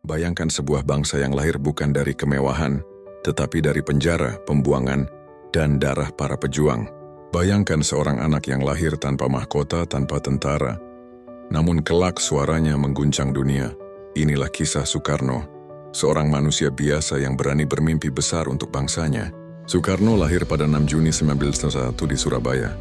Bayangkan sebuah bangsa yang lahir bukan dari kemewahan, tetapi dari penjara, pembuangan, dan darah para pejuang. Bayangkan seorang anak yang lahir tanpa mahkota, tanpa tentara, namun kelak suaranya mengguncang dunia. Inilah kisah Soekarno, seorang manusia biasa yang berani bermimpi besar untuk bangsanya. Soekarno lahir pada 6 Juni 1901 di Surabaya,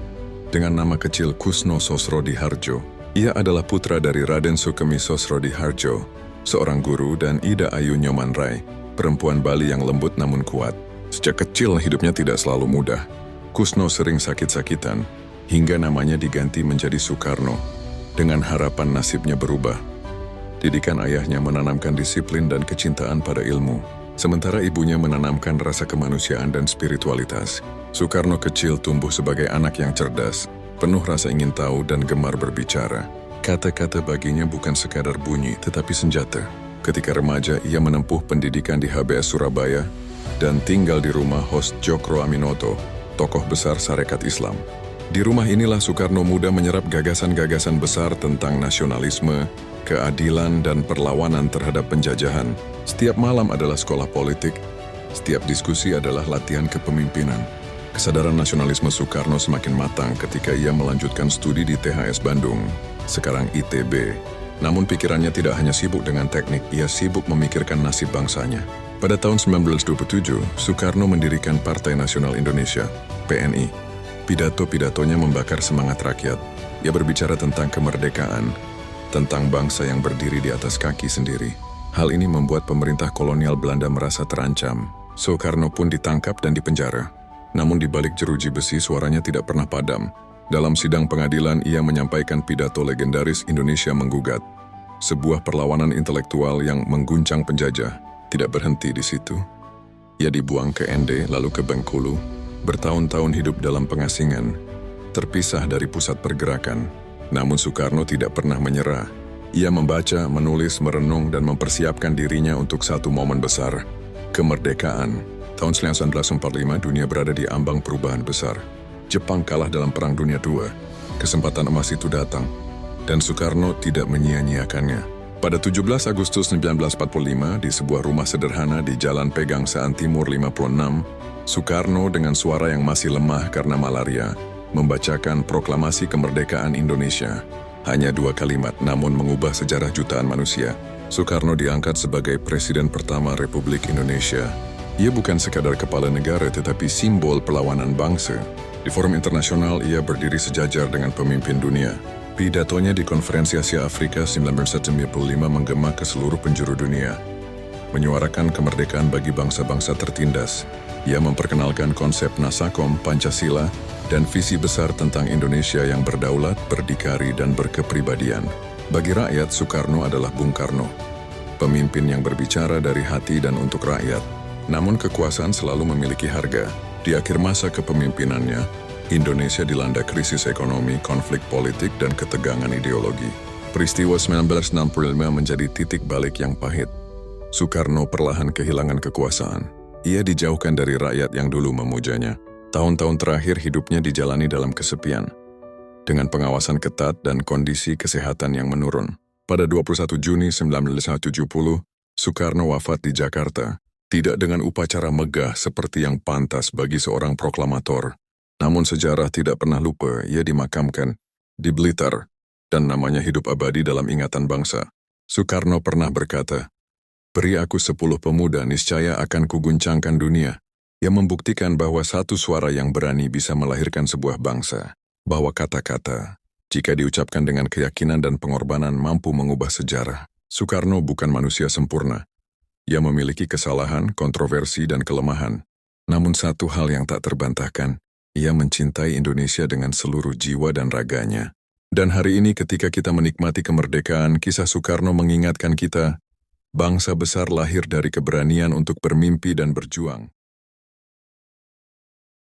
dengan nama kecil Kusno Sosrodihardjo. Ia adalah putra dari Raden Sukemi Sosrodihardjo, seorang guru, dan Ida Ayu Nyomanrai, perempuan Bali yang lembut namun kuat. Sejak kecil hidupnya tidak selalu mudah. Kusno sering sakit-sakitan, hingga namanya diganti menjadi Soekarno, dengan harapan nasibnya berubah. Didikan ayahnya menanamkan disiplin dan kecintaan pada ilmu, sementara ibunya menanamkan rasa kemanusiaan dan spiritualitas. Soekarno kecil tumbuh sebagai anak yang cerdas, penuh rasa ingin tahu dan gemar berbicara. Kata-kata baginya bukan sekadar bunyi, tetapi senjata. Ketika remaja, ia menempuh pendidikan di HBS Surabaya dan tinggal di rumah host Djokro Aminoto, tokoh besar Sarekat Islam. Di rumah inilah Soekarno muda menyerap gagasan-gagasan besar tentang nasionalisme, keadilan, dan perlawanan terhadap penjajahan. Setiap malam adalah sekolah politik, setiap diskusi adalah latihan kepemimpinan. Kesadaran nasionalisme Soekarno semakin matang ketika ia melanjutkan studi di THS Bandung, sekarang ITB. Namun pikirannya tidak hanya sibuk dengan teknik, ia sibuk memikirkan nasib bangsanya. Pada tahun 1927, Soekarno mendirikan Partai Nasional Indonesia, PNI. Pidato-pidatonya membakar semangat rakyat. Ia berbicara tentang kemerdekaan, tentang bangsa yang berdiri di atas kaki sendiri. Hal ini membuat pemerintah kolonial Belanda merasa terancam. Soekarno pun ditangkap dan dipenjara. Namun di balik jeruji besi suaranya tidak pernah padam. Dalam sidang pengadilan ia menyampaikan pidato legendaris Indonesia Menggugat. Sebuah perlawanan intelektual yang mengguncang penjajah. Tidak berhenti di situ. Ia dibuang ke ND lalu ke Bengkulu. Bertahun-tahun hidup dalam pengasingan, terpisah dari pusat pergerakan. Namun Soekarno tidak pernah menyerah. Ia membaca, menulis, merenung, dan mempersiapkan dirinya untuk satu momen besar, kemerdekaan. Tahun 1945 dunia berada di ambang perubahan besar. Jepang kalah dalam Perang Dunia II. Kesempatan emas itu datang, dan Soekarno tidak menyia-nyiakannya. Pada 17 Agustus 1945, di sebuah rumah sederhana di Jalan Pegangsaan Timur 56, Soekarno dengan suara yang masih lemah karena malaria, membacakan proklamasi kemerdekaan Indonesia. Hanya 2 kalimat, namun mengubah sejarah jutaan manusia. Soekarno diangkat sebagai Presiden pertama Republik Indonesia. Ia bukan sekadar kepala negara, tetapi simbol perlawanan bangsa. Di forum internasional, ia berdiri sejajar dengan pemimpin dunia. Pidatonya di Konferensi Asia Afrika 1995 menggema ke seluruh penjuru dunia, menyuarakan kemerdekaan bagi bangsa-bangsa tertindas. Ia memperkenalkan konsep Nasakom, Pancasila, dan visi besar tentang Indonesia yang berdaulat, berdikari, dan berkepribadian. Bagi rakyat, Soekarno adalah Bung Karno, pemimpin yang berbicara dari hati dan untuk rakyat. Namun kekuasaan selalu memiliki harga. Di akhir masa kepemimpinannya, Indonesia dilanda krisis ekonomi, konflik politik, dan ketegangan ideologi. Peristiwa 1965 menjadi titik balik yang pahit. Soekarno perlahan kehilangan kekuasaan. Ia dijauhkan dari rakyat yang dulu memujanya. Tahun-tahun terakhir hidupnya dijalani dalam kesepian, dengan pengawasan ketat dan kondisi kesehatan yang menurun. Pada 21 Juni 1970, Soekarno wafat di Jakarta, tidak dengan upacara megah seperti yang pantas bagi seorang proklamator. Namun sejarah tidak pernah lupa, ia dimakamkan di Blitar, dan namanya hidup abadi dalam ingatan bangsa. Soekarno pernah berkata, "Beri aku 10 pemuda, niscaya akan kuguncangkan dunia." Ia membuktikan bahwa satu suara yang berani bisa melahirkan sebuah bangsa. Bahwa kata-kata, jika diucapkan dengan keyakinan dan pengorbanan, mampu mengubah sejarah. Soekarno bukan manusia sempurna. Ia memiliki kesalahan, kontroversi, dan kelemahan. Namun satu hal yang tak terbantahkan, ia mencintai Indonesia dengan seluruh jiwa dan raganya. Dan hari ini ketika kita menikmati kemerdekaan, kisah Soekarno mengingatkan kita, bangsa besar lahir dari keberanian untuk bermimpi dan berjuang.